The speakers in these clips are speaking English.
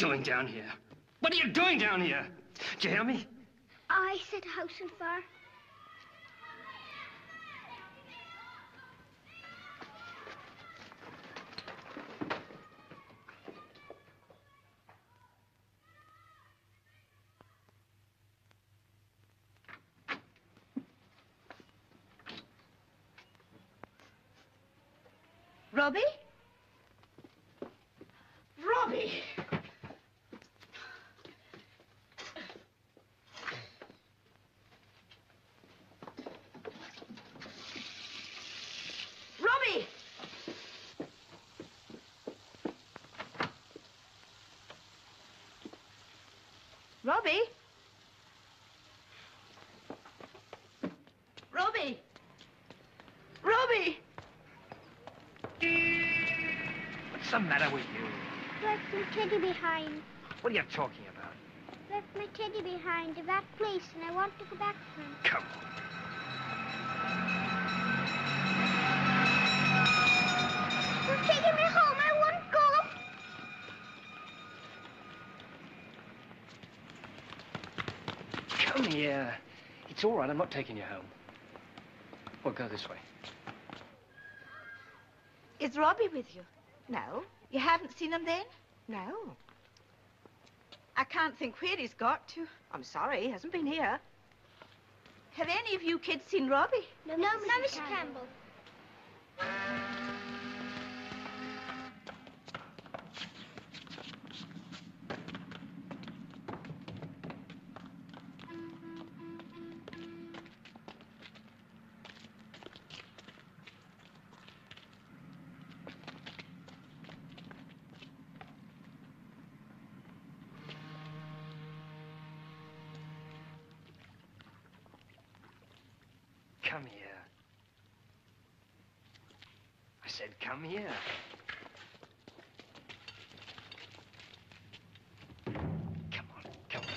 doing down here? What are you doing down here? Did you hear me? I set a house on fire. Robbie? Robbie! Robbie! Robbie? Robbie! Robbie! What's the matter with you? Left my teddy behind. What are you talking about? Left my teddy behind in that place, and I want to go back to him. Come on. You're taking me home. I won't go. Come here. It's all right. I'm not taking you home. We'll go this way. Is Robbie with you? No. You haven't seen him then? No. I can't think where he's got to. I'm sorry, he hasn't been here. Have any of you kids seen Robbie? No, Mrs. Campbell. Come here. I said, come here. Come on, come on.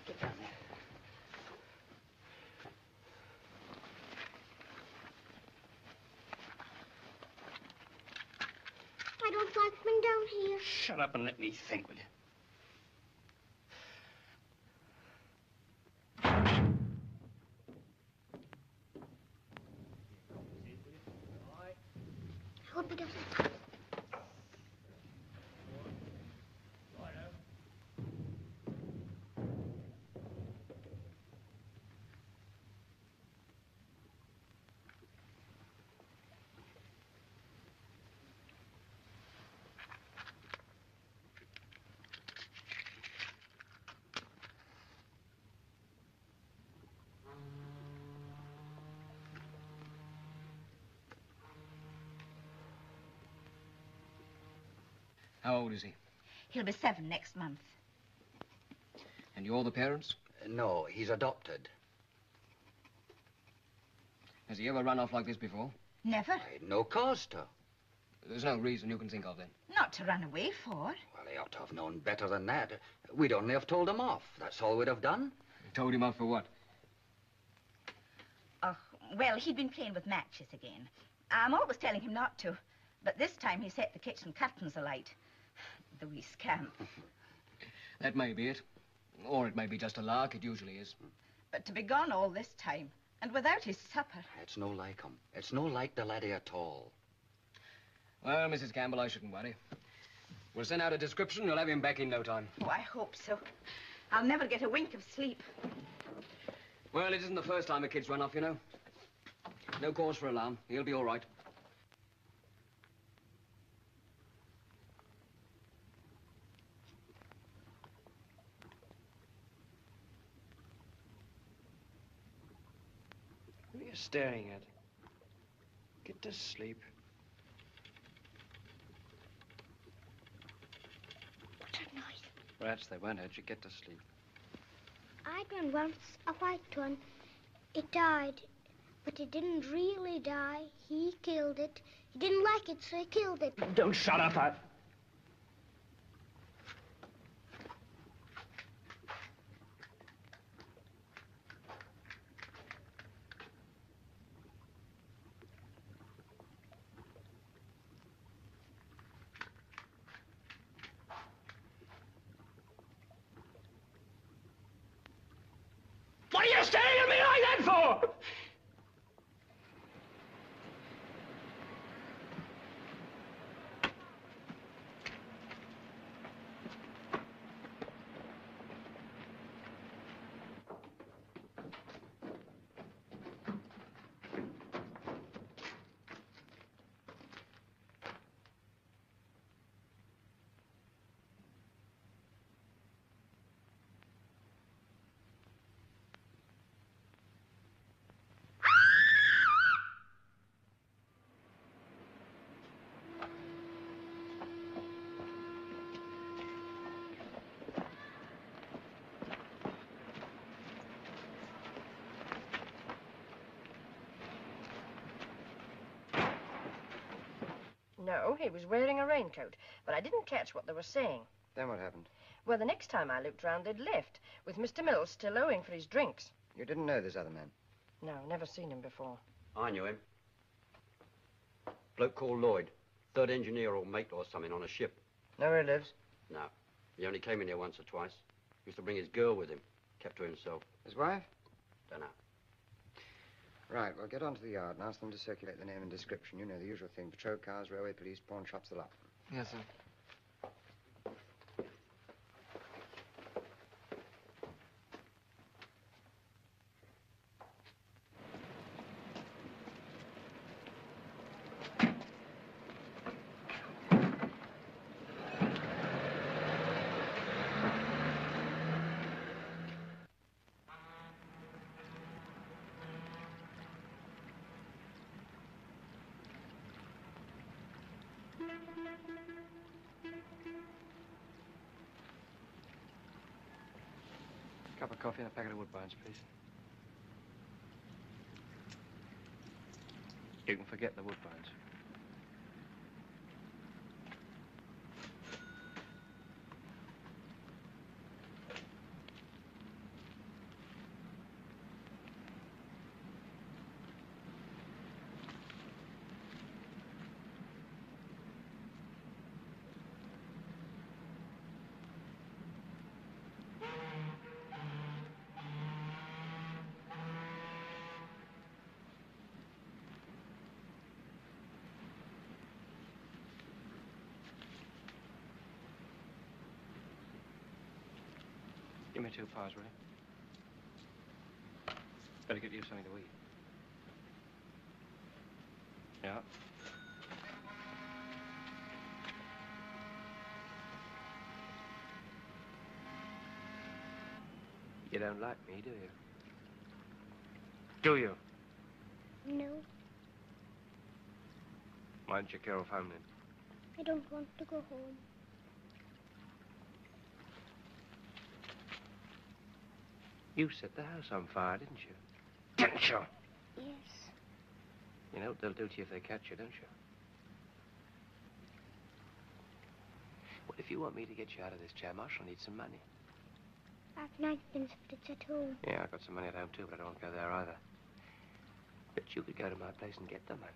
Get down there. I don't like being down here. Shut up and let me think, will you? I hope he doesn't. How old is he? He'll be 7 next month. And you're the parents? No, he's adopted. Has he ever run off like this before? Never. I had no cause to. There's no reason you can think of then. Not to run away for. Well, he ought to have known better than that. We'd only have told him off. That's all we'd have done. You told him off for what? Oh, well, he'd been playing with matches again. I'm always telling him not to. But this time he set the kitchen curtains alight. The wee scamp. That may be it. Or it may be just a lark. It usually is. But to be gone all this time, and without his supper. It's no like him. It's no like the laddie at all. Well, Mrs. Campbell, I shouldn't worry. We'll send out a description. You'll have him back in no time. Oh, I hope so. I'll never get a wink of sleep. Well, it isn't the first time a kid's run off, you know. No cause for alarm. He'll be all right. What are you staring at? Get to sleep. What's that noise? Rats, they won't hurt you. Get to sleep. I had one once, a white one. It died, but it didn't really die. He killed it. He didn't like it, so he killed it. Don't shut up. you staring at me like that for? No, he was wearing a raincoat, but I didn't catch what they were saying. Then what happened? Well, the next time I looked round, they'd left, with Mr. Mills still owing for his drinks. You didn't know this other man? No, never seen him before. I knew him. Bloke called Lloyd. Third engineer or mate or something on a ship. Know where he lives? No. He only came in here once or twice. Used to bring his girl with him. Kept to himself. His wife? Dunno. Right, well, get onto the yard and ask them to circulate the name and description. You know, the usual thing. Patrol cars, railway police, pawn shops, the lot. Yes, sir. Cup of coffee and a packet of Woodbines, please. You can forget the Woodbines. Give me 2 pies, will you? Better get you something to eat. Yeah? You don't like me, do you? Do you? No, Why don't you care off home then? I don't want to go home. You set the house on fire, didn't you? Didn't you? Yes. You know what they'll do to you if they catch you, don't you? Well, if you want me to get you out of this jam, I shall need some money. I've 9pence, but it's at home. Yeah, I've got some money at home, too, but I don't want to go there either. But you could go to my place and get the money.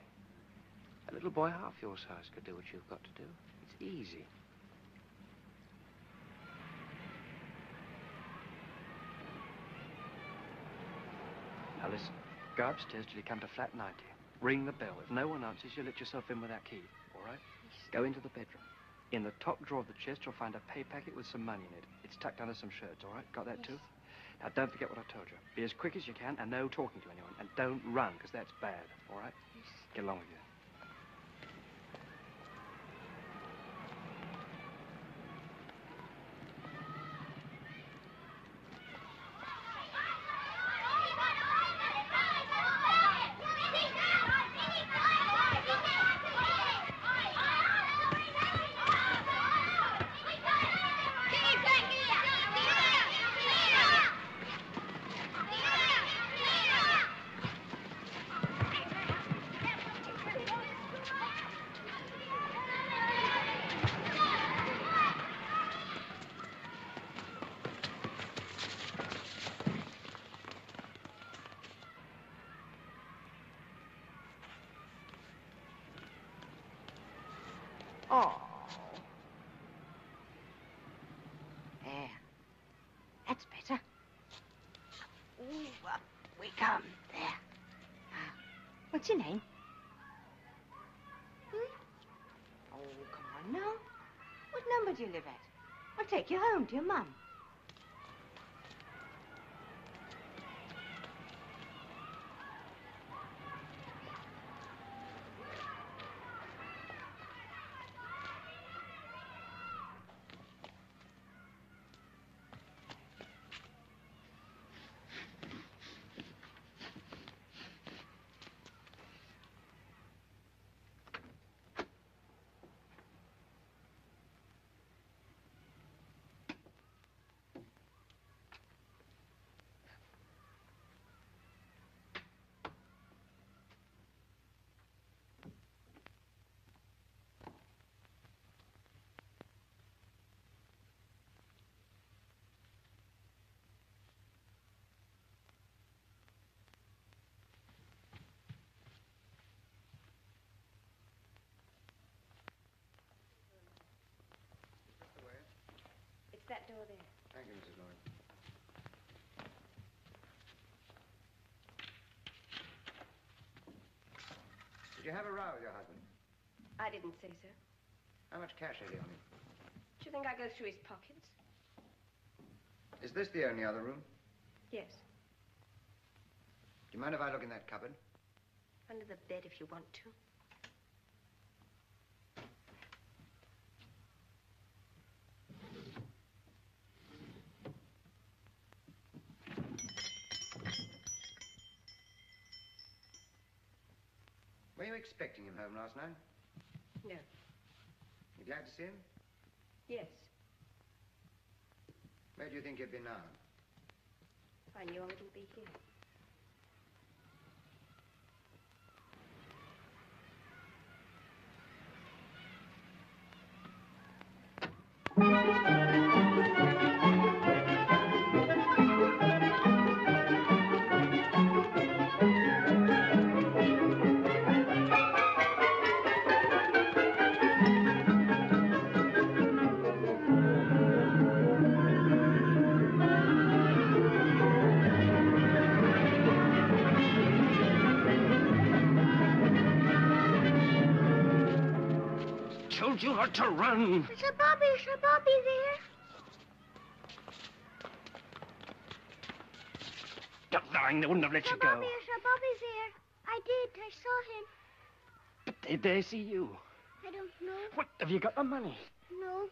A little boy half your size could do what you've got to do. It's easy. Now, listen. Go upstairs till you come to flat 90. Ring the bell. If no one answers, you let yourself in with that key, all right? Go into the bedroom. In the top drawer of the chest, you'll find a pay packet with some money in it. It's tucked under some shirts, all right? Got that, too? Now, don't forget what I told you. Be as quick as you can and no talking to anyone. And don't run, because that's bad, all right? Yes. Get along with you. Oh. There. That's better. Ooh, What's your name? Oh, come on now. What number do you live at? I'll take you home to your mum. It's that door there. Thank you, Mrs. Lloyd. Did you have a row with your husband? I didn't say so. How much cash had he on him? Do you think I go through his pockets? Is this the only other room? Yes. Do you mind if I look in that cupboard? Under the bed if you want to. Were you expecting him home last night? No. You glad to see him? Yes. Where do you think he'd be now? I knew I wouldn't be here. Told you not to run. Is Sir Bobby there? Stop lying. They wouldn't have let you go. Sir Bobby's there. I did. I saw him. But did they see you? I don't know. What, have you got the money? No.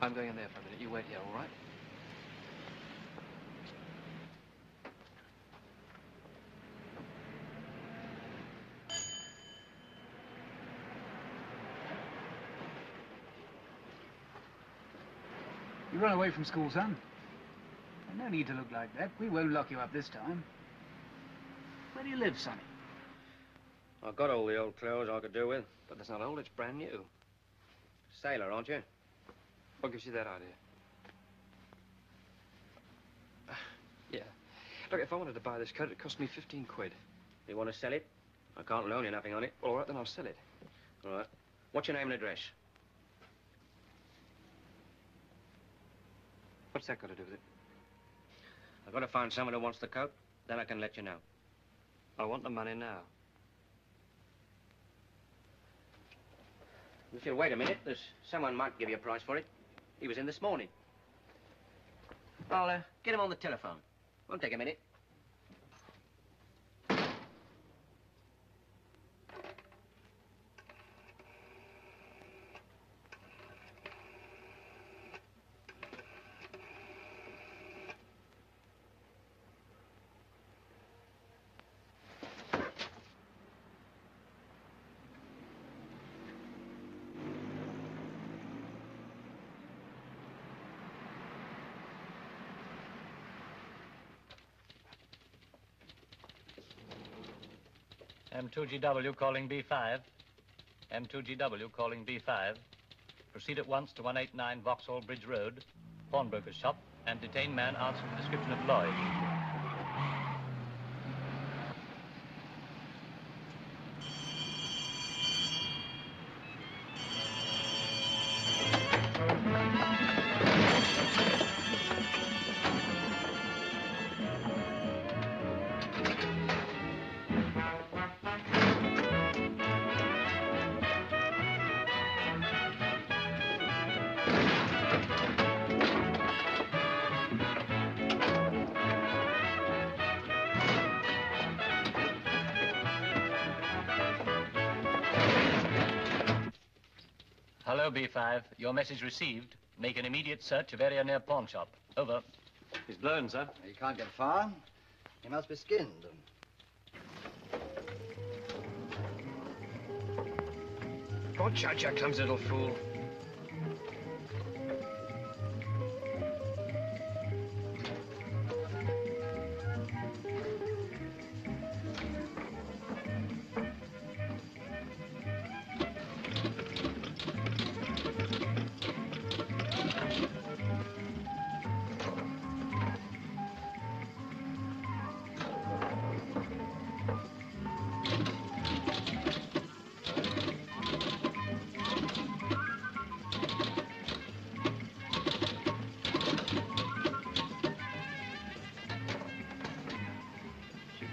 I'm going in there for a minute. You wait here, all right? You run away from school, son. No need to look like that. We won't lock you up this time. Where do you live, sonny? I've got all the old clothes I could do with. But that's not old. It's brand new. Sailor, aren't you? What gives you that idea? Yeah. Look, if I wanted to buy this coat, it'd cost me 15 quid. You want to sell it? I can't loan you nothing on it. All right, then I'll sell it. All right. What's your name and address? What's that got to do with it? I've got to find someone who wants the coat, then I can let you know. I want the money now. If you'll wait a minute, there's someone might give you a price for it. He was in this morning. I'll get him on the telephone. Won't take a minute. M2GW calling B5. M2GW calling B5. Proceed at once to 189 Vauxhall Bridge Road, pawnbroker's shop, and detain man answering the description of Lloyd. Hello, B5. Your message received. Make an immediate search of area near pawn shop. Over. He's blown, sir. He can't get far. He must be skinned. Watch out, you clumsy little fool.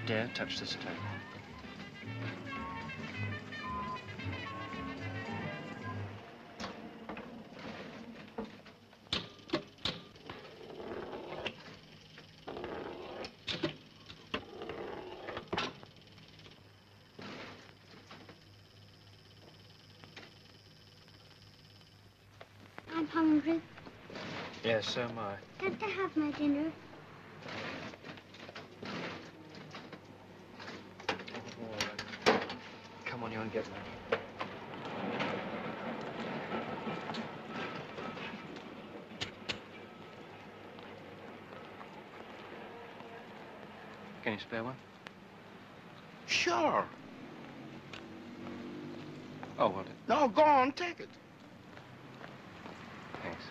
Dare touch this table. I'm hungry. Yes, so am I. Can't I have my dinner? Come on, you and get me. Can you spare one? Sure. Oh, well, No, go on, take it. thanks.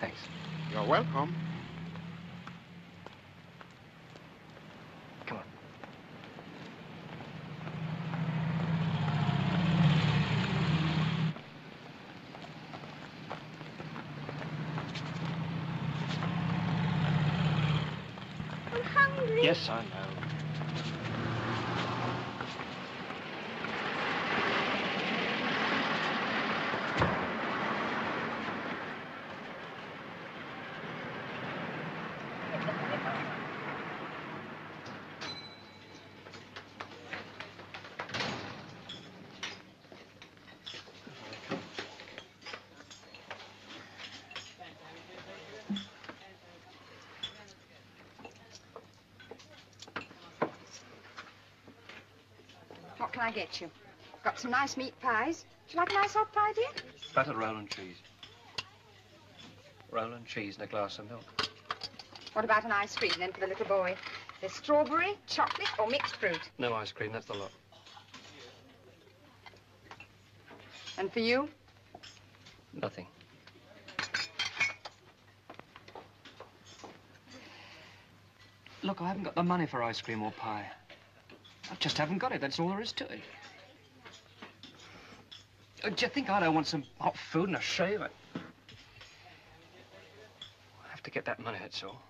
Thanks. You're welcome. Come on. I'm hungry. Yes, I know. What can I get you? Got some nice meat pies. Would you like a nice hot pie, dear? Buttered roll and cheese. Roll and cheese and a glass of milk. What about an ice cream then for the little boy? There's strawberry, chocolate, or mixed fruit. No ice cream, that's the lot. And for you? Nothing. Look, I haven't got the money for ice cream or pie. I just haven't got it, that's all there is to it. Do you think I don't want some hot food and a shave? I have to get that money, that's all.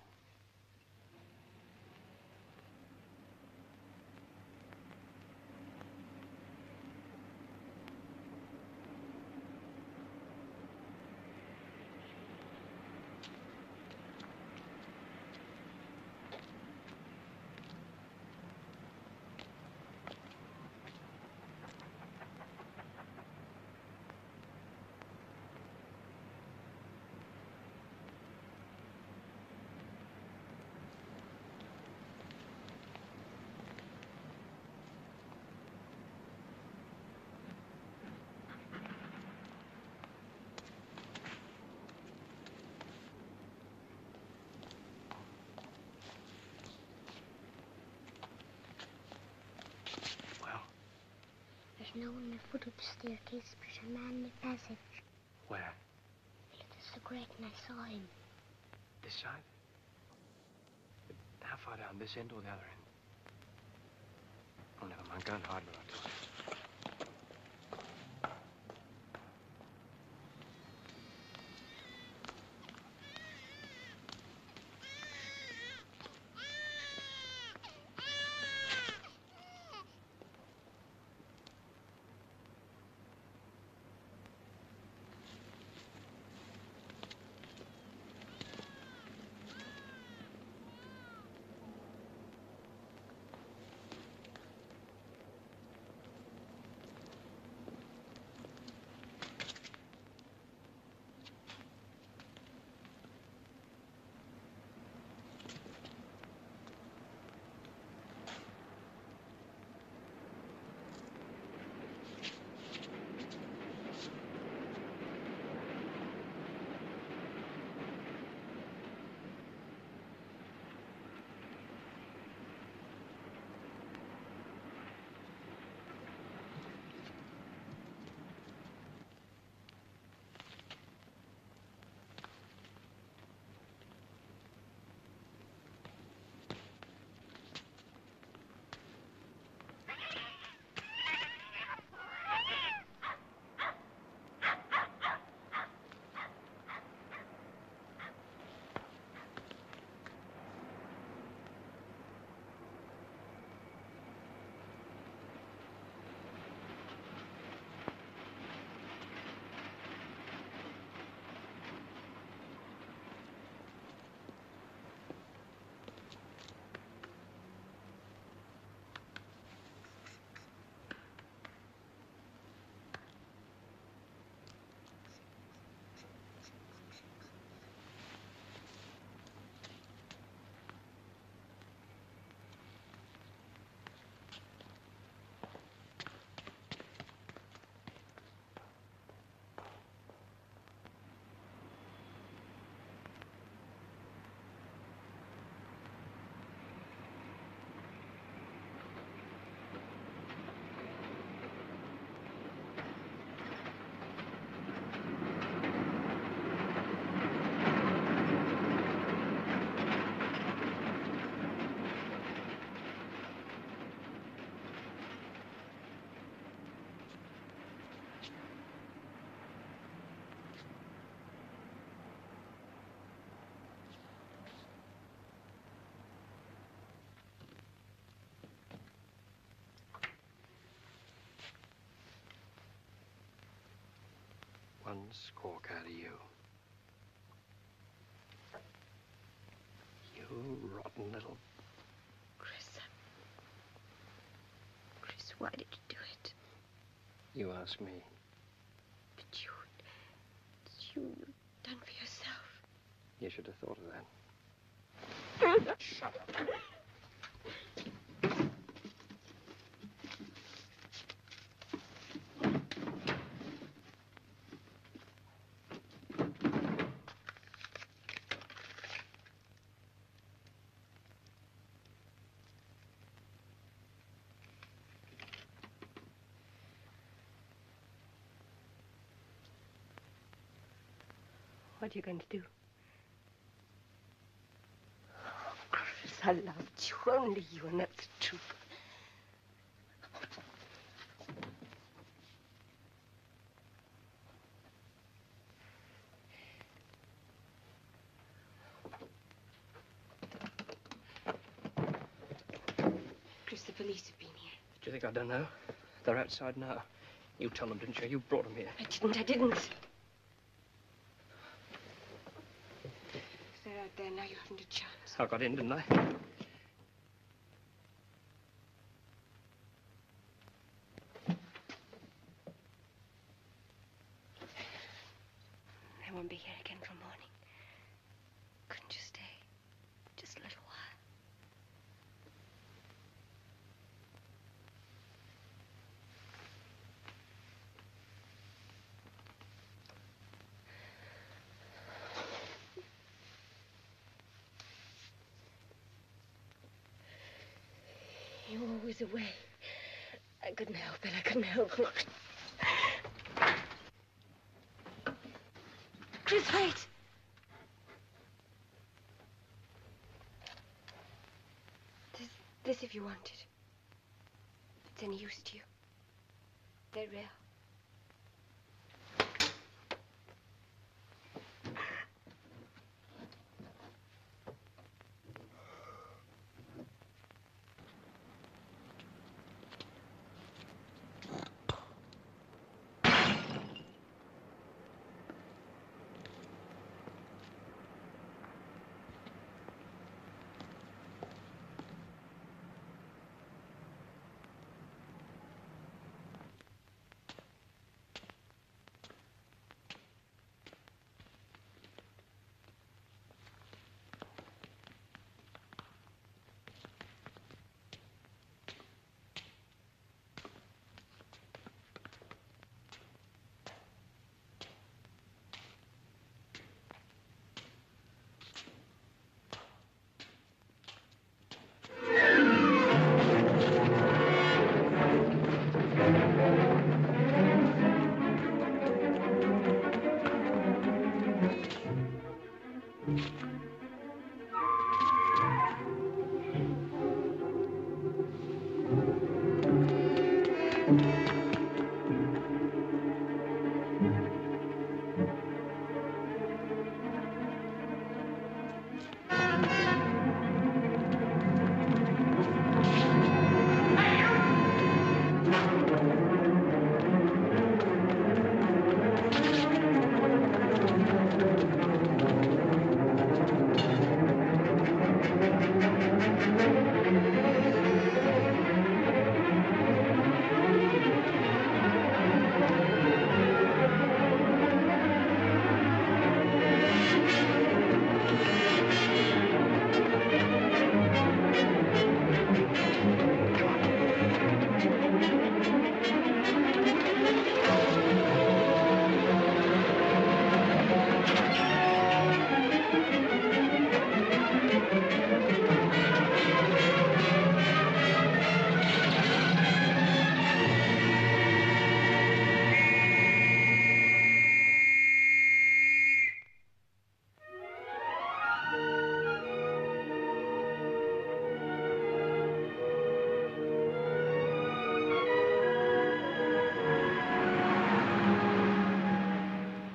There's no one at the foot of the staircase, but a man in the passage. Where? He looked so great and I saw him. This side? How far down, this end or the other end? Oh, never mind, go and hide where I told you. one squawk out of you. You rotten little... Chris, why did you do it? You ask me. Did you done for yourself? You should have thought of that. Shut up. What are you going to do? Oh, Chris, I loved you, only you, and that's the truth. Chris, the police have been here. Do you think I don't know? They're outside now. You tell them, didn't you? You brought them here. I didn't. They're out there now. You haven't a chance. I got in, didn't I? I won't be here again till morning. Couldn't you stay? Just a little while. You were always away. I couldn't help it. I couldn't help it. Chris, wait. This if you want it. If it's any use to you. They're real.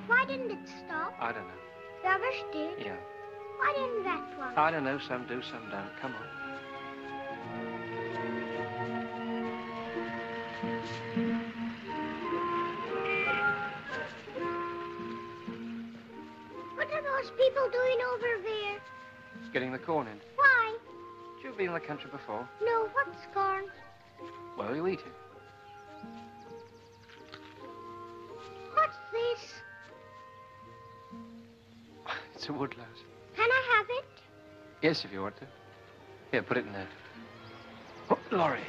Why didn't it stop? I don't know. The others did. Yeah. Why didn't that one? I don't know. Some do, some don't. Come on. people doing over there? Getting the corn in. Why? Have you been in the country before? No, what's corn? Well, you eat it. What's this? It's a woodlouse. Can I have it? Yes, if you want to. Here, put it in there. Oh, Laurie.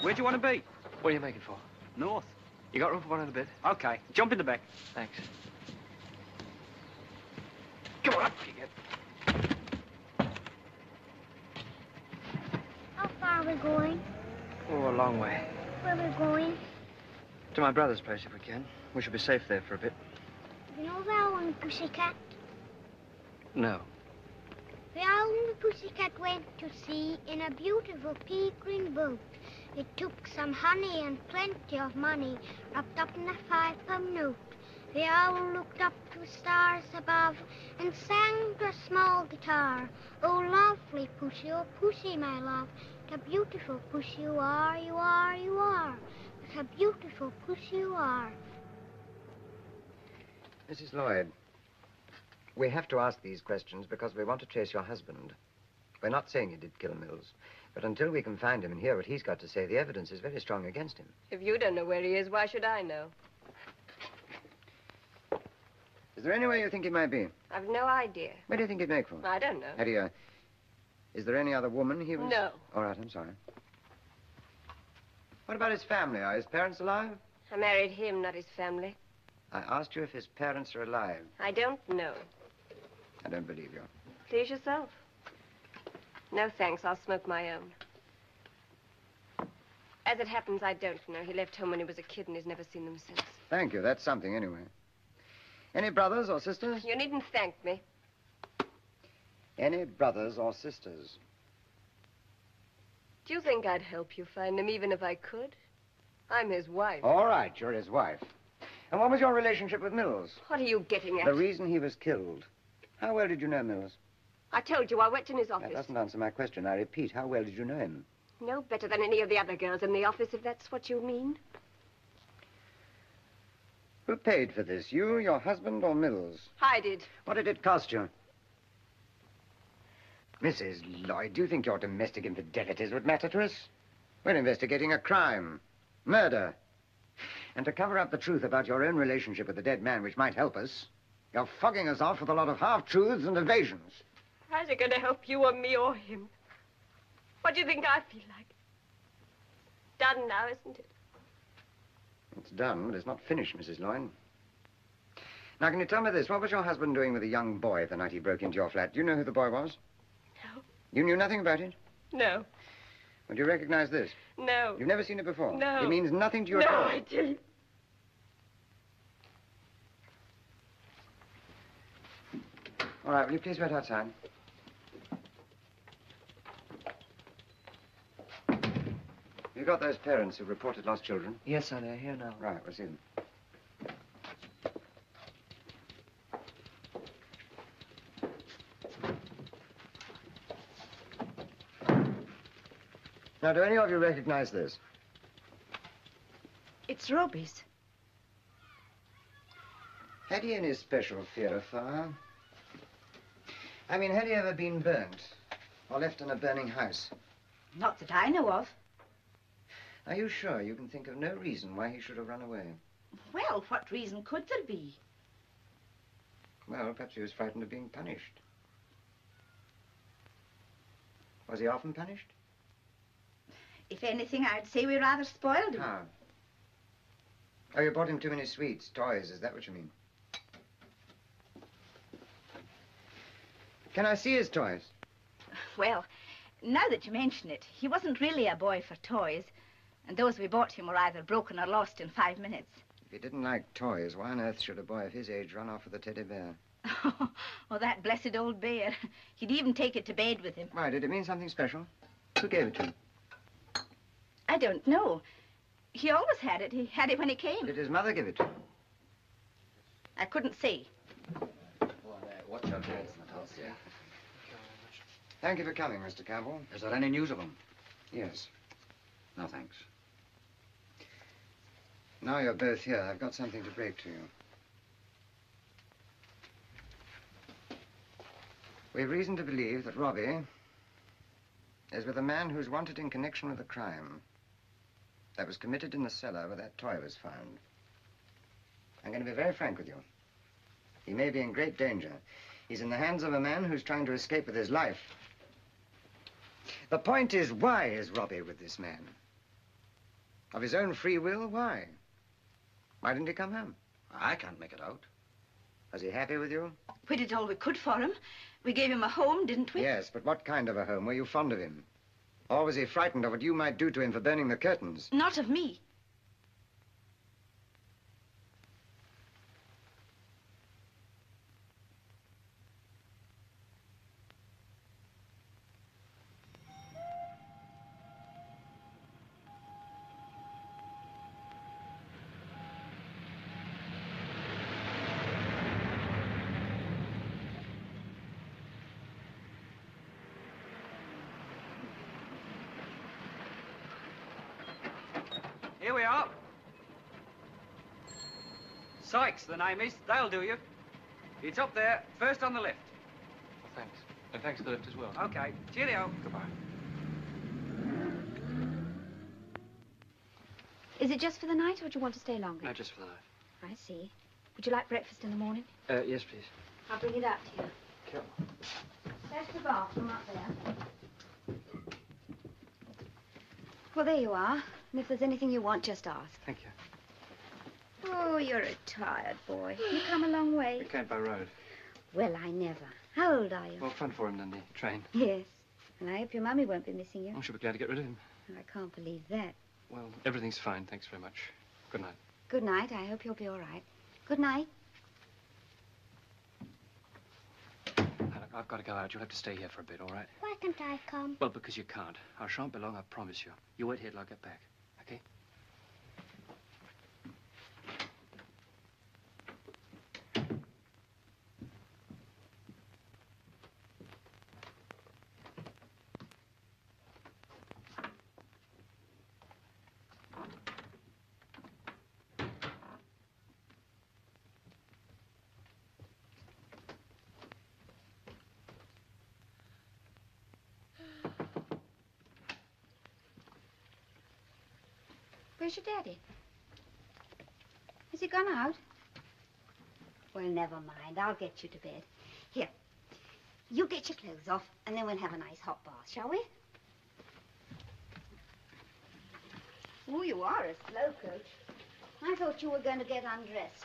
Where do you want to be? What are you making for? North. You got room for one in a bit? Okay, jump in the back. Thanks. Come on up, you get. How far are we going? Oh, a long way. Where are we going? To my brother's place, if we can. We should be safe there for a bit. You know the owl and the pussycat? No. The owl and the pussycat went to sea in a beautiful pea-green boat. It took some honey and plenty of money wrapped up in a 5-pound note. The owl looked up to the stars above and sang to a small guitar. Oh, lovely pussy, oh, pussy, my love, what a beautiful pussy you are, you are, you are. What a beautiful pussy you are. Mrs. Lloyd, we have to ask these questions because we want to trace your husband. We're not saying he did kill Mills, but until we can find him and hear what he's got to say, the evidence is very strong against him. If you don't know where he is, why should I know? Is there anywhere you think he might be? I've no idea. Where do you think he'd make for? I don't know. Hetty, is there any other woman he was... No. All right, I'm sorry. What about his family? Are his parents alive? I married him, not his family. I asked you if his parents are alive. I don't know. I don't believe you. Please yourself. No, thanks. I'll smoke my own. As it happens, I don't know. He left home when he was a kid and he's never seen them since. Thank you. That's something, anyway. Any brothers or sisters? You needn't thank me. Any brothers or sisters? Do you think I'd help you find him, even if I could? I'm his wife. All right, you're his wife. And what was your relationship with Mills? What are you getting at? The reason he was killed. How well did you know Mills? I told you I worked in his office. That doesn't answer my question. I repeat, how well did you know him? No better than any of the other girls in the office, if that's what you mean. Who paid for this? You, your husband, or Mills? I did. What did it cost you? Mrs. Lloyd, do you think your domestic infidelities would matter to us? We're investigating a crime. Murder. And to cover up the truth about your own relationship with the dead man, which might help us, you're fogging us off with a lot of half-truths and evasions. How's it going to help you or me or him? What do you think I feel like? Done now, isn't it? It's done, but it's not finished, Mrs. Lloyd. Now, can you tell me this? What was your husband doing with a young boy the night he broke into your flat? Do you know who the boy was? No. You knew nothing about it? No. Well, do you recognize this? No. You've never seen it before? No. It means nothing to you at all? No, I tell you. All right, will you please wait outside? You got those parents who reported lost children? Yes, sir, they're here now. Right, we'll see them. Now, do any of you recognize this? It's Roby's. Had he any special fear of fire? I mean, had he ever been burnt or left in a burning house? Not that I know of. Are you sure you can think of no reason why he should have run away? Well, what reason could there be? Well, perhaps he was frightened of being punished. Was he often punished? If anything, I'd say we rather spoiled him. How? Oh, you bought him too many sweets, toys, is that what you mean? Can I see his toys? Well, now that you mention it, he wasn't really a boy for toys, and those we bought him were either broken or lost in 5 minutes. If he didn't like toys, why on earth should a boy of his age run off with a teddy bear? Oh, that blessed old bear. He'd even take it to bed with him. Why, did it mean something special? Who gave it to him? I don't know. He always had it. He had it when he came. Did his mother give it to him? I couldn't say. Watch your heads, Natasha. Thank you for coming, Mr. Campbell. Is there any news of him? Yes. No, thanks. Now you're both here, I've got something to break to you. We've reason to believe that Robbie is with a man who's wanted in connection with a crime that was committed in the cellar where that toy was found. I'm going to be very frank with you. He may be in great danger. He's in the hands of a man who's trying to escape with his life. The point is, why is Robbie with this man? Of his own free will, why? Why didn't he come home? I can't make it out. Was he happy with you? We did all we could for him. We gave him a home, didn't we? Yes, but what kind of a home? Were you fond of him? Or was he frightened of what you might do to him for burning the curtains? Not of me. Here we are. Sykes, the name is. They'll do you. It's up there, first on the left. Well, thanks. And thanks for the lift as well. Okay. Cheerio. Goodbye. Is it just for the night, or do you want to stay longer? No, just for the night. I see. Would you like breakfast in the morning? Yes, please. I'll bring it out to you. Sure. There's the bathroom up there. Well, there you are. And if there's anything you want, just ask. Thank you. Oh, you're a tired boy. You come a long way. We came by road. Well, I never. How old are you? More fun for him than the train. Yes. And I hope your mummy won't be missing you. I should be glad to get rid of him. I can't believe that. Well, everything's fine. Thanks very much. Good night. Good night. I hope you'll be all right. Good night. Look, I've got to go out. You'll have to stay here for a bit, all right? Why can't I come? Well, because you can't. I shan't be long, I promise you. You wait here till I get back, okay? Where's your daddy? Has he gone out? Well, never mind. I'll get you to bed. Here. You get your clothes off, and then we'll have a nice hot bath, shall we? Oh, you are a slow coach. I thought you were going to get undressed.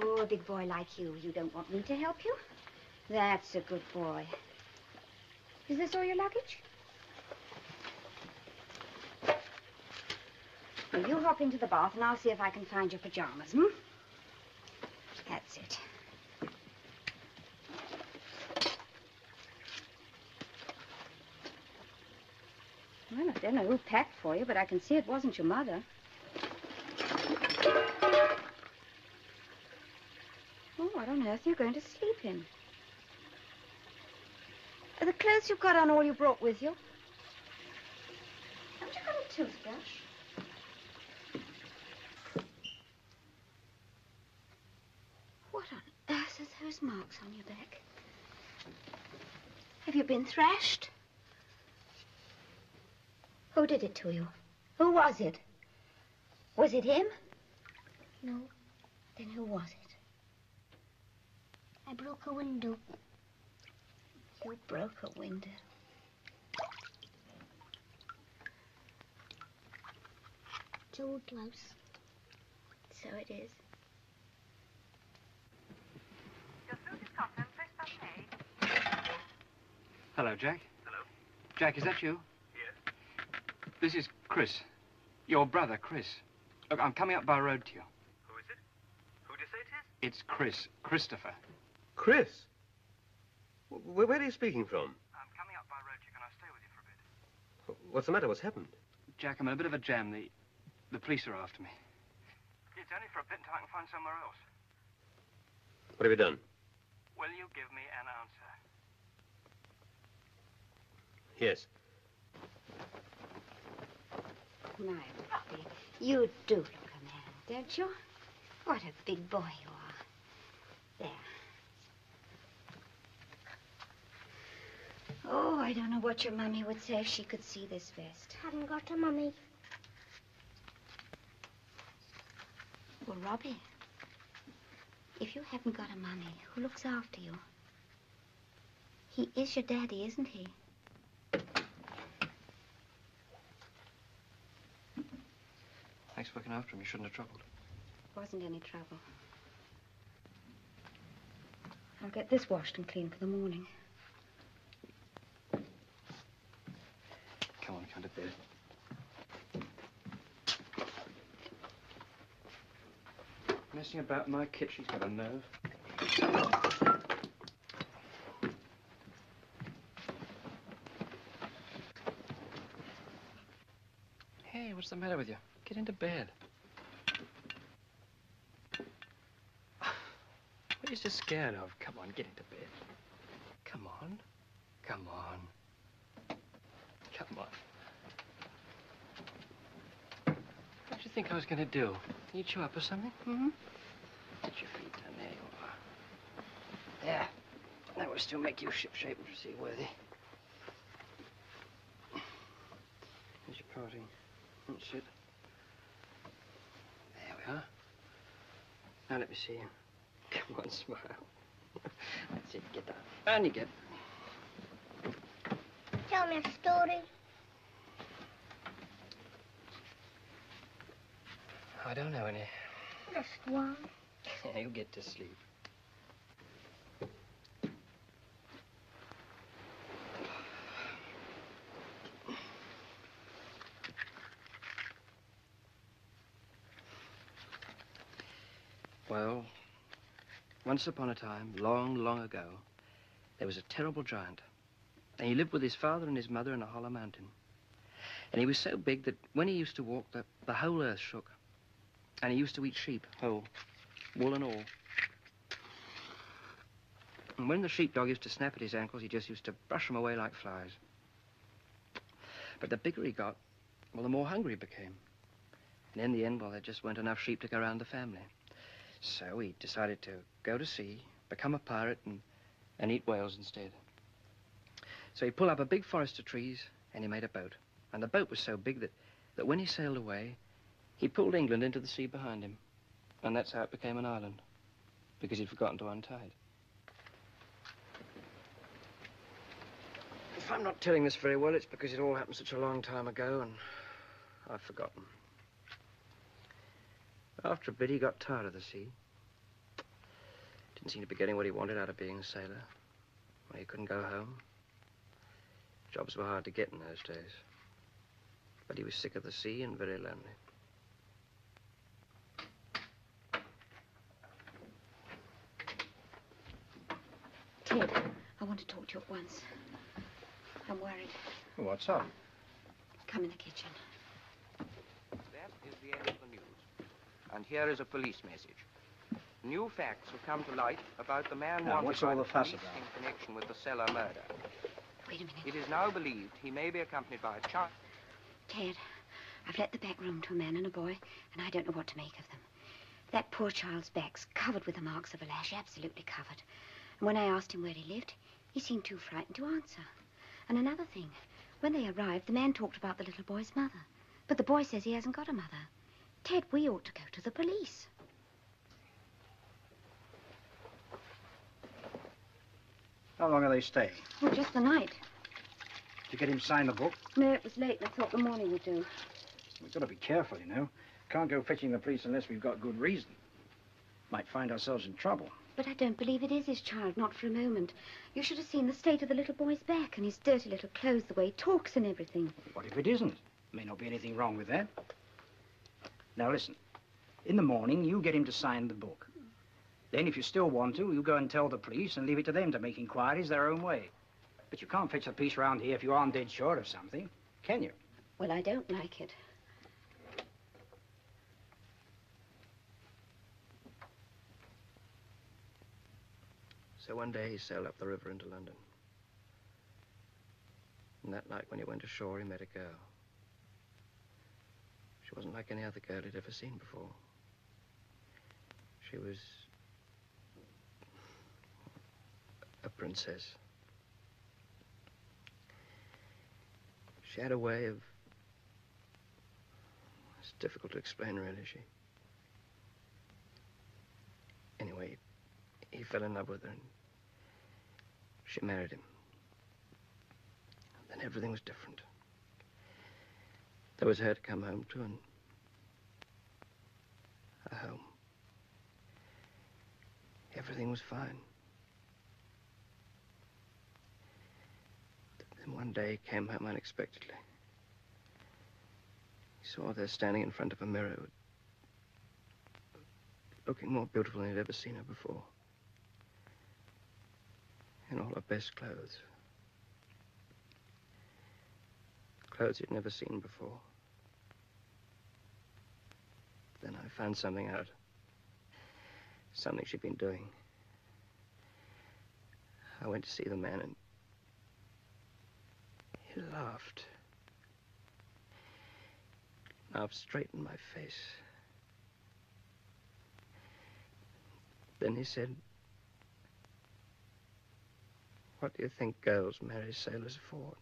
Oh, a big boy like you. You don't want me to help you? That's a good boy. Is this all your luggage? Well, you hop into the bath, and I'll see if I can find your pajamas, hmm? That's it. Well, I don't know who packed for you, but I can see it wasn't your mother. Oh, what on earth are you going to sleep in? Are the clothes you've got on all you brought with you? Haven't you got a toothbrush? What on earth are those marks on your back? Have you been thrashed? Who did it to you? Who was it? Was it him? No, Then who was it? I broke a window. You broke a window. It's old Louse. So it is. Hello, Jack. Hello? Jack, is that you? Yes. This is Chris. Your brother, Chris. Look, I'm coming up by road to you. Who is it? Who do you say it is? It's Chris. Christopher. Chris? Where are you speaking from? I'm coming up by road to you. Can I stay with you for a bit? What's the matter? What's happened? Jack, I'm in a bit of a jam. The police are after me. It's only for a bit until I can find somewhere else. What have you done? Will you give me an answer? Yes. My Robbie, you do look a man, don't you? What a big boy you are. There. Oh, I don't know what your mummy would say if she could see this vest. Haven't got a mummy. Well, Robbie, if you haven't got a mummy, who looks after you? He is your daddy, isn't he? Thanks for looking after him. You shouldn't have troubled. Wasn't any trouble. I'll get this washed and clean for the morning. Come on, come to bed. Messing about my kit, she's got a nerve. Hey, what's the matter with you? Get into bed. What are you so scared of? Come on, get into bed. Come on. Come on. Come on. What did you think I was going to do? Eat you up or something? Hmm? Get your feet down. There you are. There. That will still make you ship-shape and seaworthy. Here's your party. That's it. There we are. Now let me see you. Come on, smile. That's it. Get down. And you get. Tell me a story. I don't know any. Just one. You'll get to sleep. Well, once upon a time, long, long ago, there was a terrible giant. And he lived with his father and his mother in a hollow mountain. And he was so big that when he used to walk, the whole earth shook. And he used to eat sheep, whole, wool and all. And when the sheepdog used to snap at his ankles, he just used to brush them away like flies. But the bigger he got, well, the more hungry he became. And in the end, well, there just weren't enough sheep to go around the family. So he decided to go to sea, become a pirate, and eat whales instead. So he pulled up a big forest of trees, and he made a boat. And the boat was so big that when he sailed away, he pulled England into the sea behind him. And that's how it became an island, because he'd forgotten to untie it. If I'm not telling this very well, it's because it all happened such a long time ago, and I've forgotten. After a bit, he got tired of the sea. Didn't seem to be getting what he wanted out of being a sailor. Well, he couldn't go home. Jobs were hard to get in those days. But he was sick of the sea and very lonely. Ted, I want to talk to you at once. I'm worried. What's up? Come in the kitchen. That is the end of the news. And here is a police message. New facts have come to light about the man Now, wanted what's by all the the fuss police about? in connection with the cellar murder. Wait a minute. It is now believed he may be accompanied by a child. Ted, I've let the back room to a man and a boy, and I don't know what to make of them. That poor child's back's covered with the marks of a lash, absolutely covered. And when I asked him where he lived, he seemed too frightened to answer. And another thing, when they arrived, the man talked about the little boy's mother. But the boy says he hasn't got a mother. Ted, we ought to go to the police. How long are they staying? Oh, just the night. Did you get him to sign the book? No, it was late, and I thought the morning would do. We've got to be careful, you know. Can't go fetching the police unless we've got good reason. Might find ourselves in trouble. But I don't believe it is his child, not for a moment. You should have seen the state of the little boy's back and his dirty little clothes, the way he talks and everything. What if it isn't? May not be anything wrong with that. Now, listen. In the morning, you get him to sign the book. Then, if you still want to, you go and tell the police and leave it to them to make inquiries their own way. But you can't fetch the police around here if you aren't dead sure of something, can you? Well, I don't like it. So one day he sailed up the river into London. And that night when he went ashore, he met a girl. wasn't like any other girl he'd ever seen before. She was a princess. She had a way of... It's difficult to explain, really. Anyway, he fell in love with her, and she married him. And then everything was different. There was her to come home to, and a home. Everything was fine. Then one day he came home unexpectedly. He saw her standing in front of a mirror, looking more beautiful than he'd ever seen her before. In all her best clothes. Clothes he'd never seen before. Then I found something out. Something she'd been doing. I went to see the man, and he laughed. Laughed straight in my face. Then he said, "What do you think girls marry sailors for?"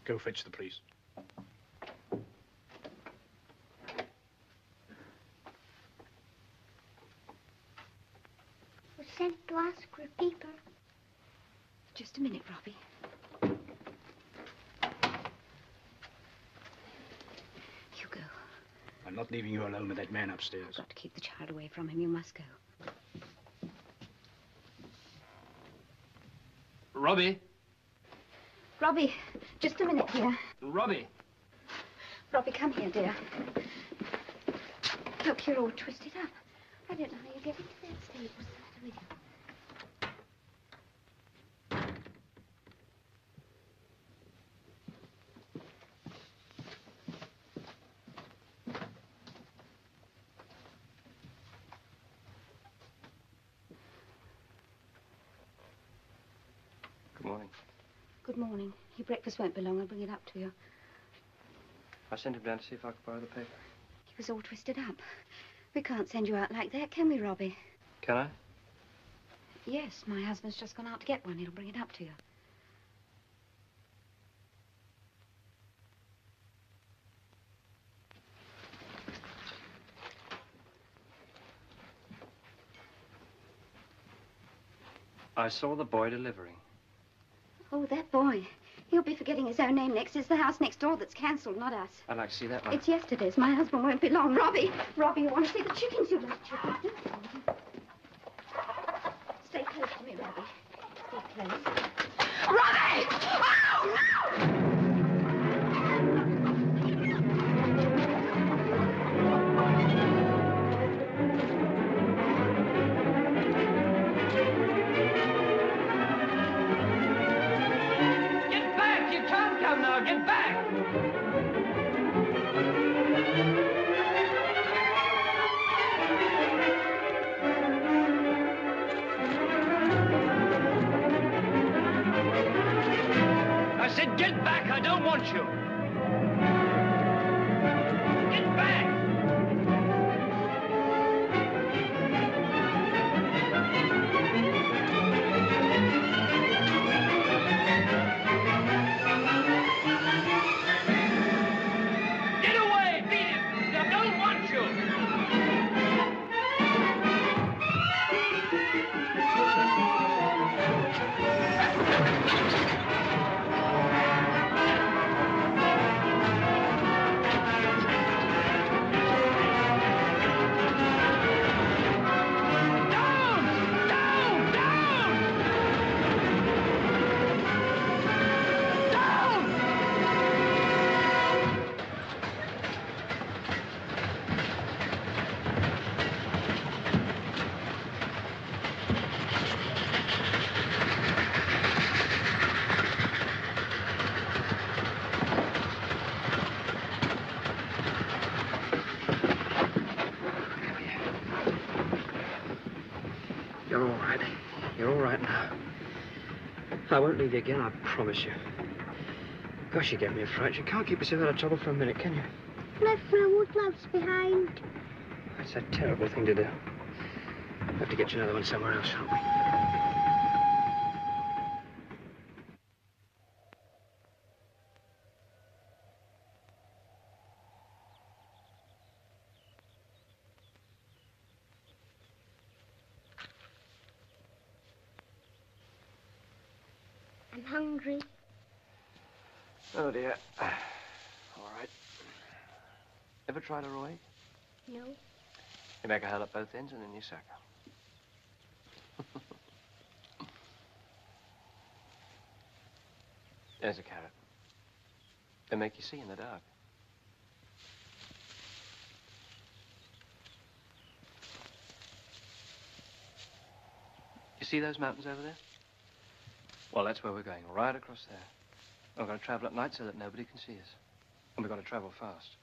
Go fetch the police. Was sent to ask for people. Just a minute, Robbie. You go. I'm not leaving you alone with that man upstairs. I've got to keep the child away from him. You must go. Robbie? Robbie, just a minute, dear. Robbie? Robbie, come here, dear. Look, you're all twisted up. I don't know how you get into that state. What's the matter with you? Good morning. Good morning. Your breakfast won't be long. I'll bring it up to you. I sent him down to see if I could borrow the paper. He was all twisted up. We can't send you out like that, can we, Robbie? Can I? Yes, my husband's just gone out to get one. He'll bring it up to you. I saw the boy delivering. Oh, that boy. He'll be forgetting his own name next. It's the house next door that's cancelled, not us. I'd like to see that one. It's yesterday's. My husband won't be long. Robbie! Robbie, you want to see the chickens you left, children? Stay close to me, Robbie. Stay close. Robbie! Oh, no! Get back! I said get back! I don't want you! Get back! You're all right. You're all right now. I won't leave you again, I promise you. Gosh, you gave me a fright. You can't keep yourself out of trouble for a minute, can you? Left my woodlouse behind. That's a terrible thing to do. We'll have to get you another one somewhere else, shan't we? I'm hungry. Oh, dear. All right. Ever tried a raw egg? No. You make a hole at both ends and then you suck. There's a carrot. They make you see in the dark. You see those mountains over there? Well, that's where we're going, right across there. We're going to travel at night so that nobody can see us. And we've got to travel fast.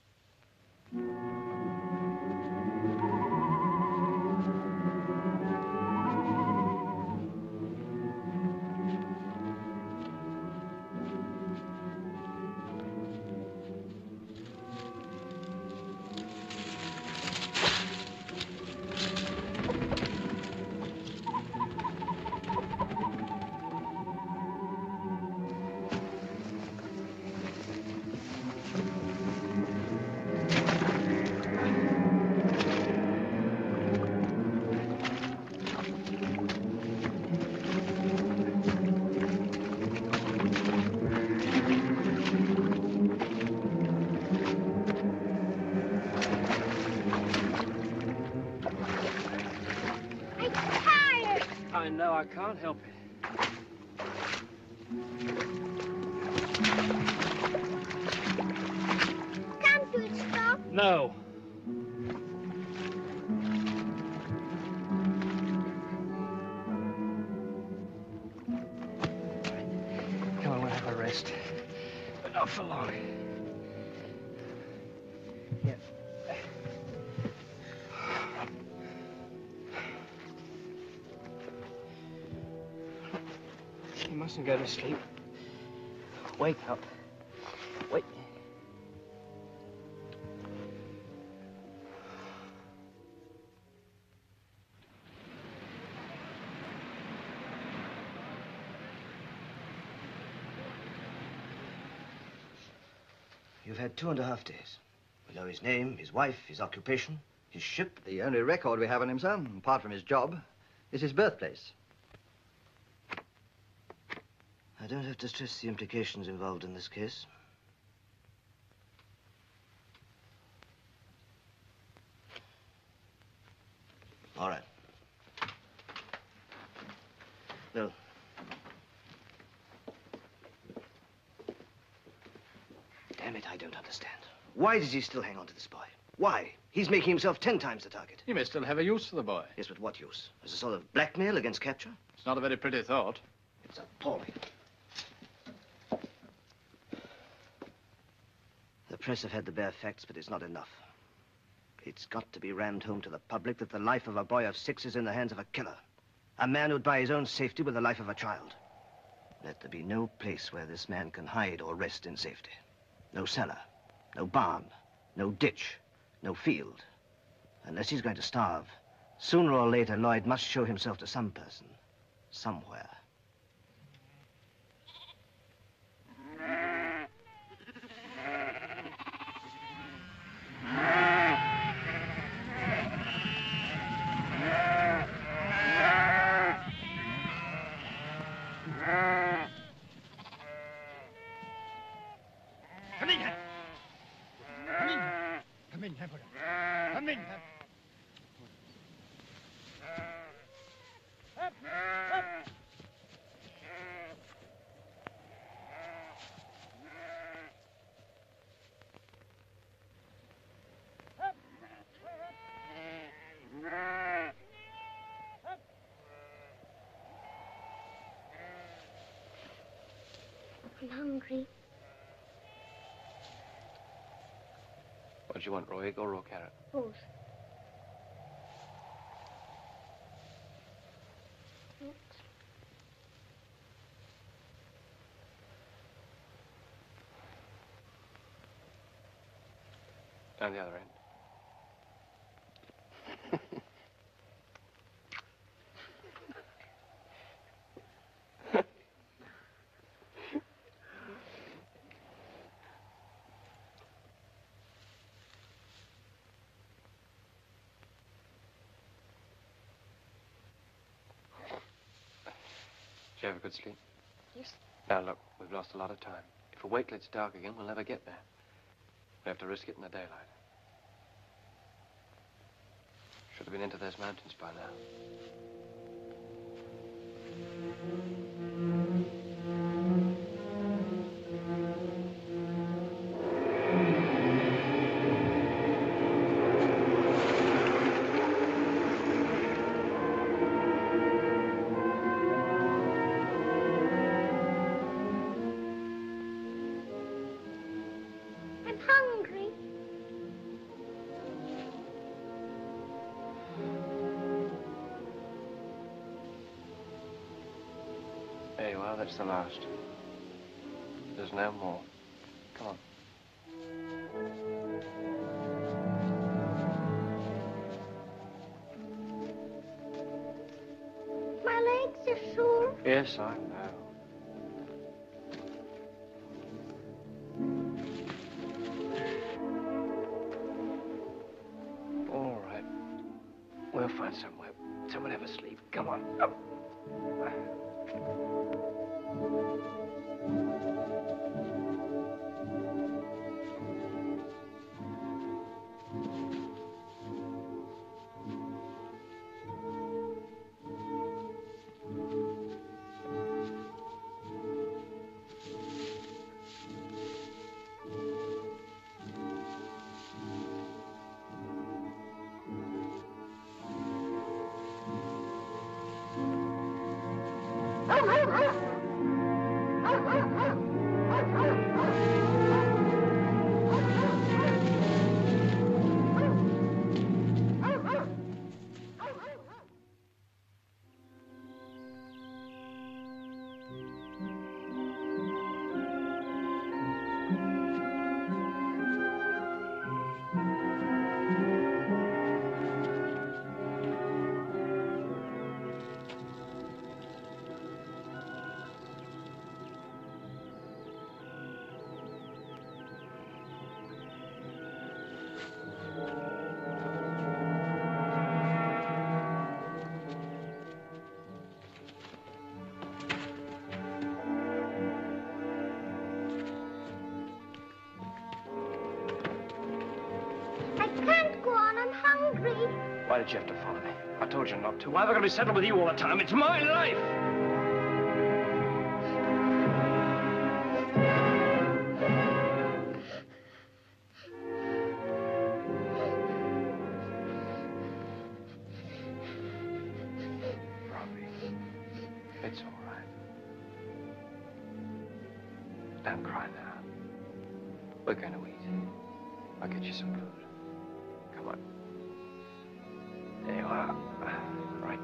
I know, I can't help it. Can't you stop? No. Come on, we'll have a rest. But not for long. Yeah. You mustn't go to sleep. Wake up. Wait. You've had 2.5 days. We know his name, his wife, his occupation, his ship. The only record we have on him, sir, apart from his job, is his birthplace. I don't have to stress the implications involved in this case. All right. No. Damn it, I don't understand. Why does he still hang on to this boy? Why? He's making himself 10 times the target. You may still have a use for the boy. Yes, but what use? As a sort of blackmail against capture? It's not a very pretty thought. It's appalling. The press have had the bare facts, but it's not enough. It's got to be rammed home to the public that the life of a boy of 6 is in the hands of a killer. A man who'd buy his own safety with the life of a child. Let there be no place where this man can hide or rest in safety. No cellar, no barn, no ditch, no field. Unless he's going to starve, sooner or later Lloyd must show himself to some person, somewhere. I'm hungry. What do you want, raw egg or raw carrot? Both. Thanks. And the other end. Did you have a good sleep? Yes. Now, look, we've lost a lot of time. If we wait till it's dark again, we'll never get there. We have to risk it in the daylight. Should have been into those mountains by now. I'm hungry. There you are, that's the last. There's no more. Come on. My legs are sore. Yes, I know. All right. We'll find somewhere. Someone have a sleep. Come on. Up. I can't go on. I'm hungry. Why did you have to follow me? I told you not to. Why have I got to be settled with you all the time? It's my life! Robbie, it's all right. Don't cry now. We're going to eat. I'll get you some food. Come on. There you are. Right.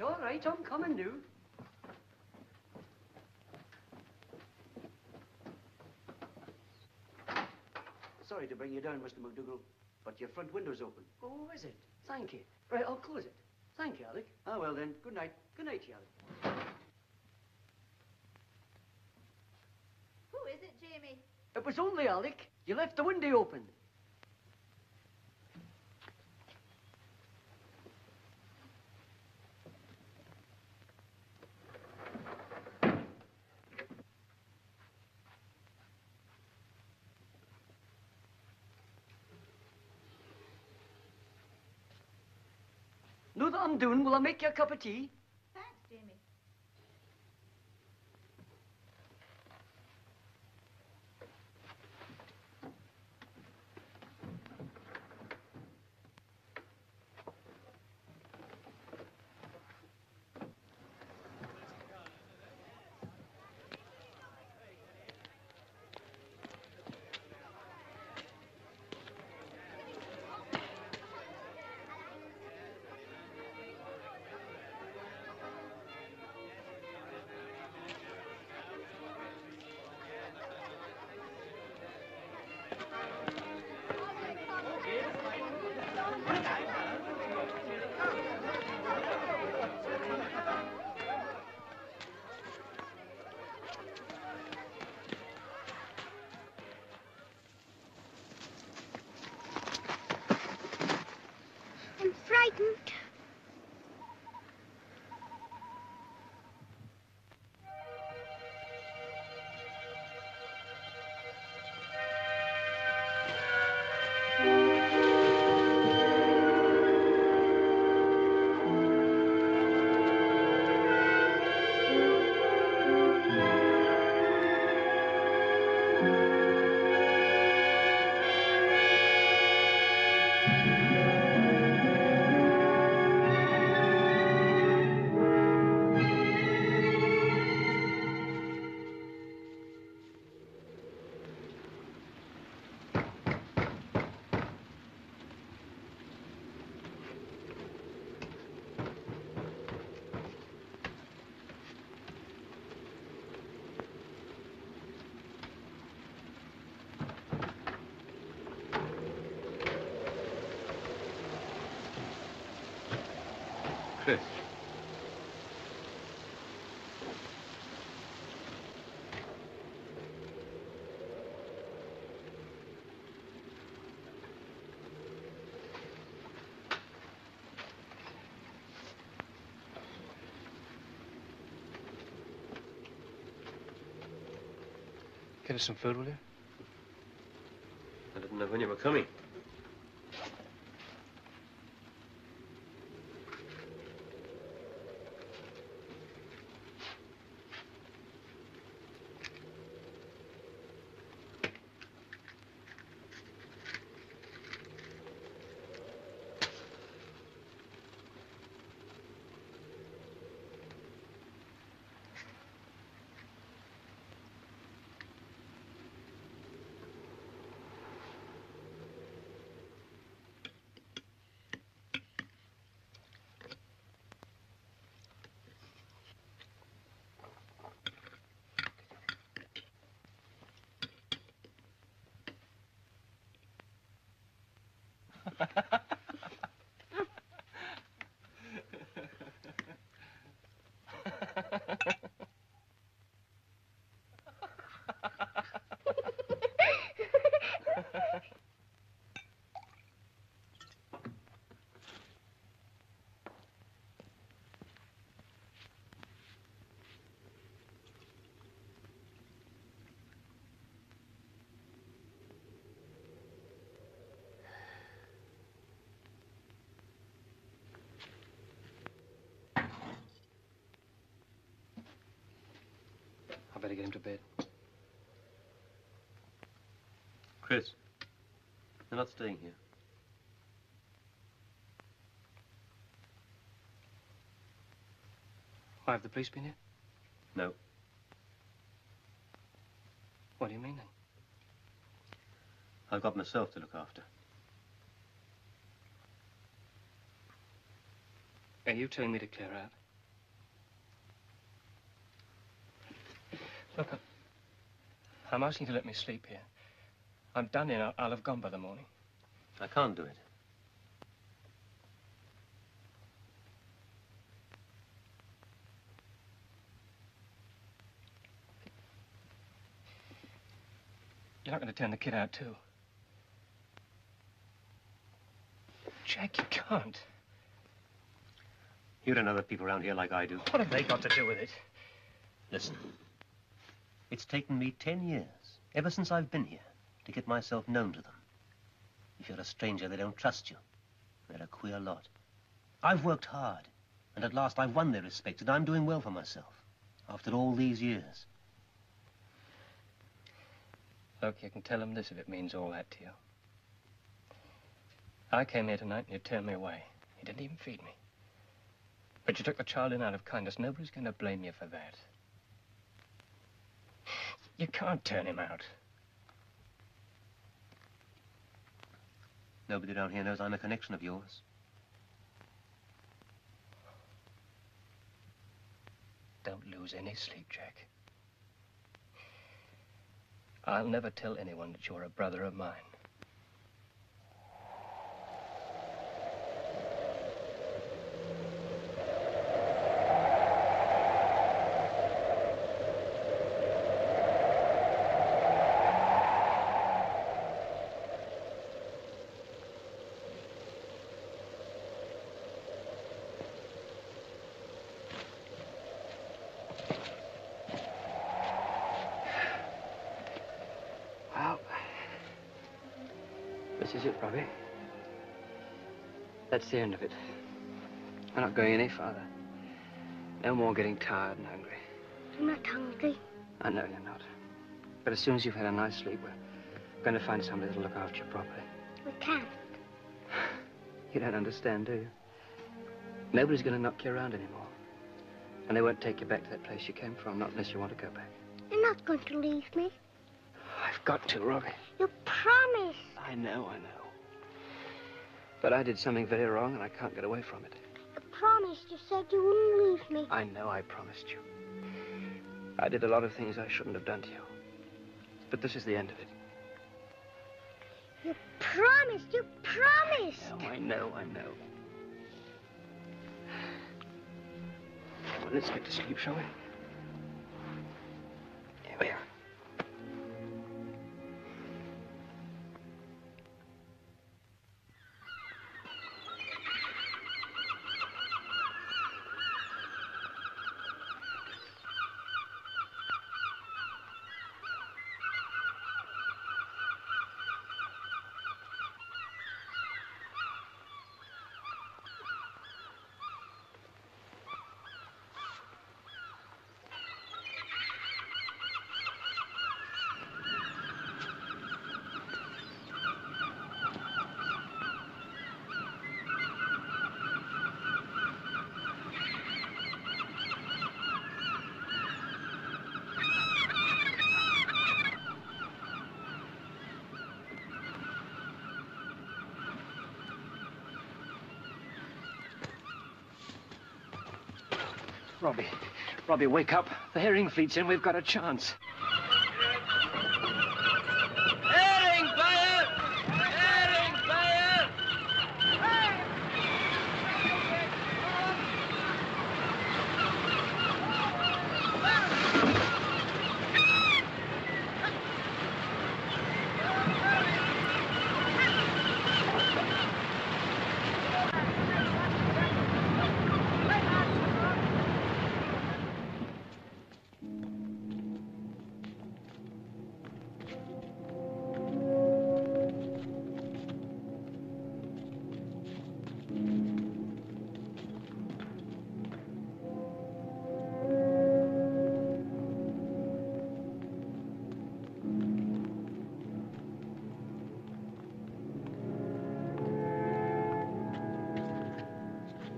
all right. I'm coming now. Sorry to bring you down, Mr. McDougall, but your front window's open. Oh, is it? Thank you. Right, I'll close it. Thank you, Alec. Ah, well then, good night. Good night to you, Alec. Who is it, Jamie? It was only Alec. You left the window open. Know that I'm doing, will I make you a cup of tea? Thanks, Jamie. I'm frightened. Chris. Get us some food, will you? I didn't know when you were coming. I better get him to bed. Chris, they're not staying here. Why, have the police been here? No. What do you mean, then? I've got myself to look after. Are you telling me to clear out? Look, I'm asking you to let me sleep here. I'm done in. I'll have gone by the morning. I can't do it. You're not going to turn the kid out, too. Jack, you can't. You don't know the people around here like I do. What have they got to do with it? Listen. It's taken me 10 years, ever since I've been here, to get myself known to them. If you're a stranger, they don't trust you. They're a queer lot. I've worked hard, and at last I've won their respect, and I'm doing well for myself, after all these years. Look, you can tell them this if it means all that to you. I came here tonight and you turned me away. You didn't even feed me. But you took the child in out of kindness. Nobody's going to blame you for that. You can't turn him out. Nobody down here knows I'm a connection of yours. Don't lose any sleep, Jack. I'll never tell anyone that you're a brother of mine. Well, this is it, Robbie. That's the end of it. We're not going any farther. No more getting tired and hungry. I'm not hungry. I know you're not. But as soon as you've had a nice sleep, we're going to find somebody that'll look after you properly. We can't. You don't understand, do you? Nobody's going to knock you around anymore. And they won't take you back to that place you came from, not unless you want to go back. You're not going to leave me. I've got to, Robbie. You promised. I know. But I did something very wrong, and I can't get away from it. You promised. You said you wouldn't leave me. I know I promised you. I did a lot of things I shouldn't have done to you. But this is the end of it. You promised. You promised. Oh, I know. Well, let's get to sleep, shall we? Here we are. Robbie, wake up. The herring fleet's in. We've got a chance. Herring fire! Herring fire!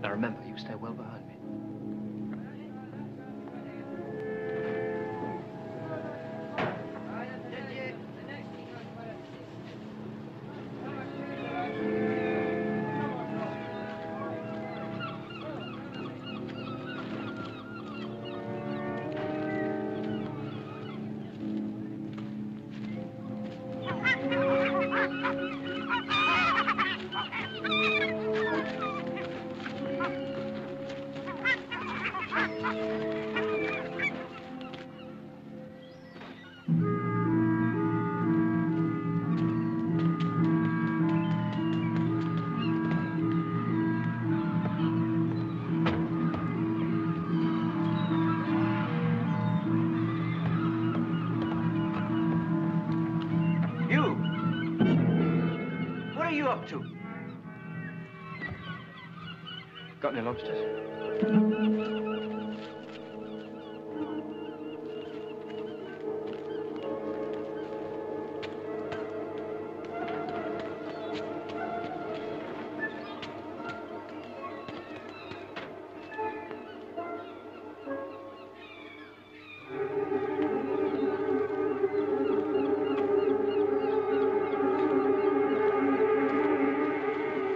Now remember, you stay well behind me. you up to? Got any lobsters?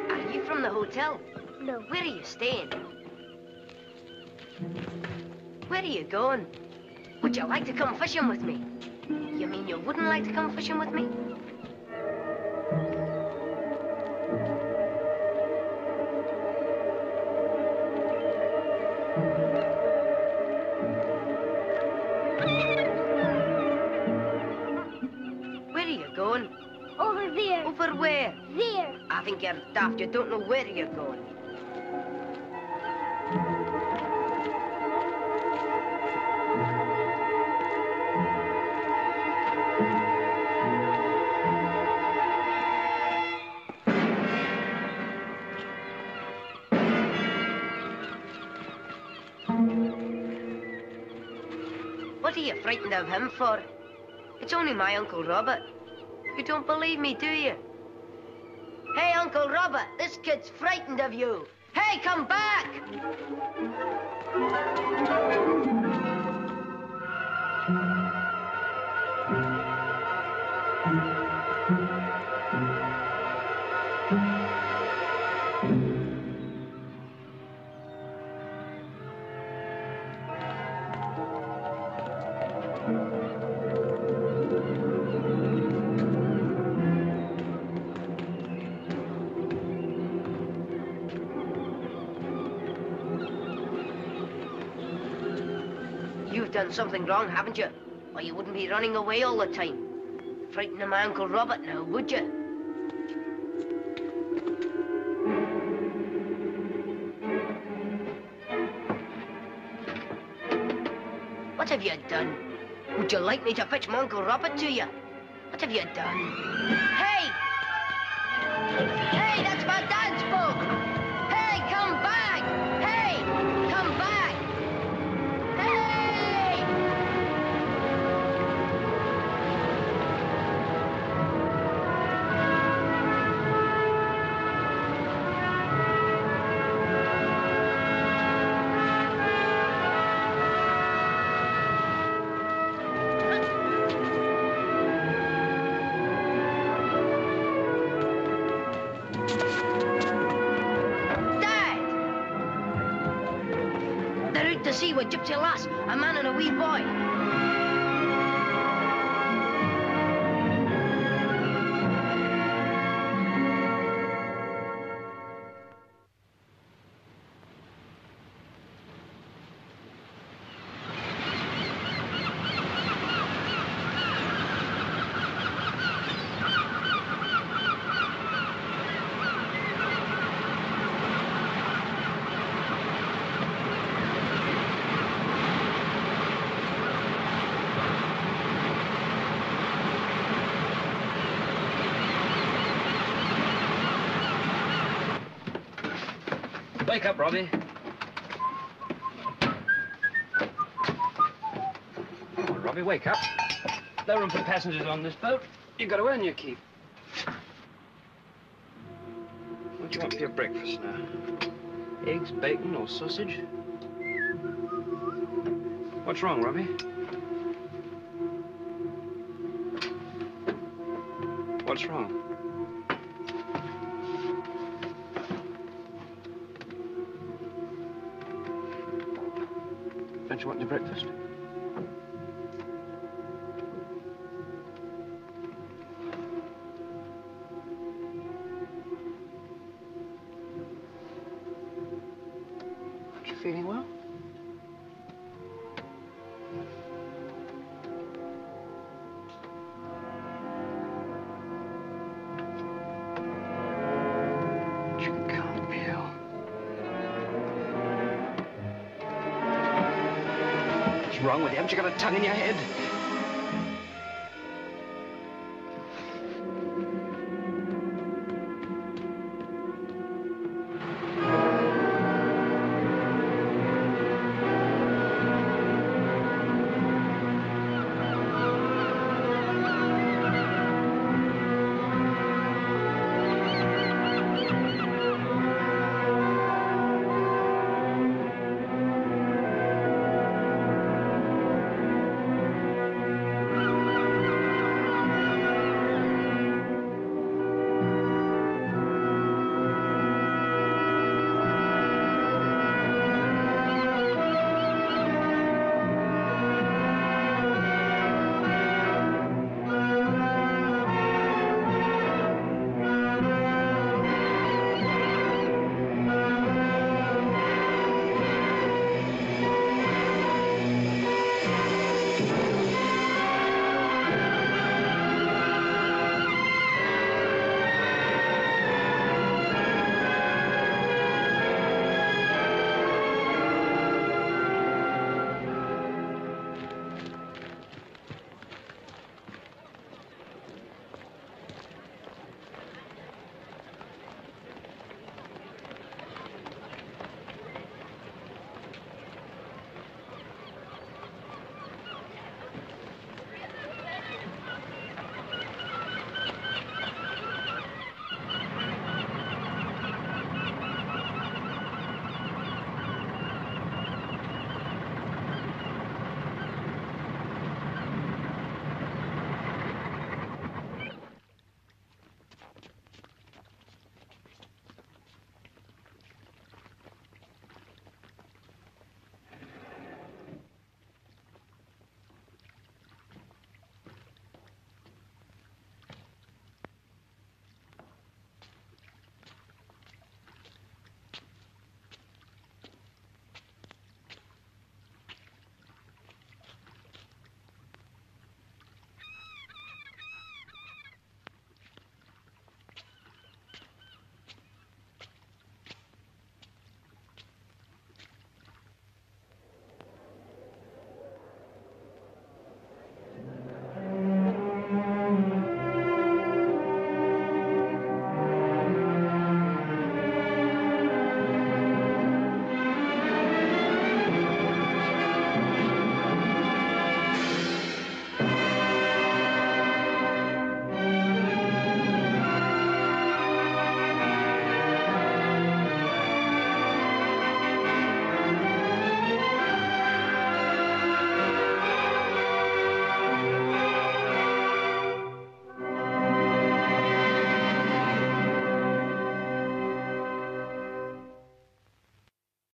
Are you from the hotel? No. Where are you staying? Where are you going? Would you like to come fishing with me? You mean you wouldn't like to come fishing with me? Where are you going? Over there. Over where? There. I think you're daft. You don't know where you're going. What are you frightened of him for? It's only my Uncle Robert. You don't believe me, do you? Hey, Uncle Robert, this kid's frightened of you. Hey, come back! You've done something wrong, haven't you? Or you wouldn't be running away all the time. Frightening my Uncle Robert now, would you? What have you done? Would you like me to fetch my Uncle Robert to you? What have you done? Hey! Hey, that's my dad's boat! Hey, come back! Hey, come back! Hey! They're out to sea with Gypsy Lass, a man and a wee boy. Wake up, Robbie. Come on, Robbie, wake up. No room for passengers on this boat. You've got to earn your keep. What do you want for your breakfast now? Eggs, bacon, or sausage? What's wrong, Robbie? What's wrong? Don't you want your breakfast? Aren't you feeling well? You can't be ill. What's wrong with you? Haven't you got a tongue in your head?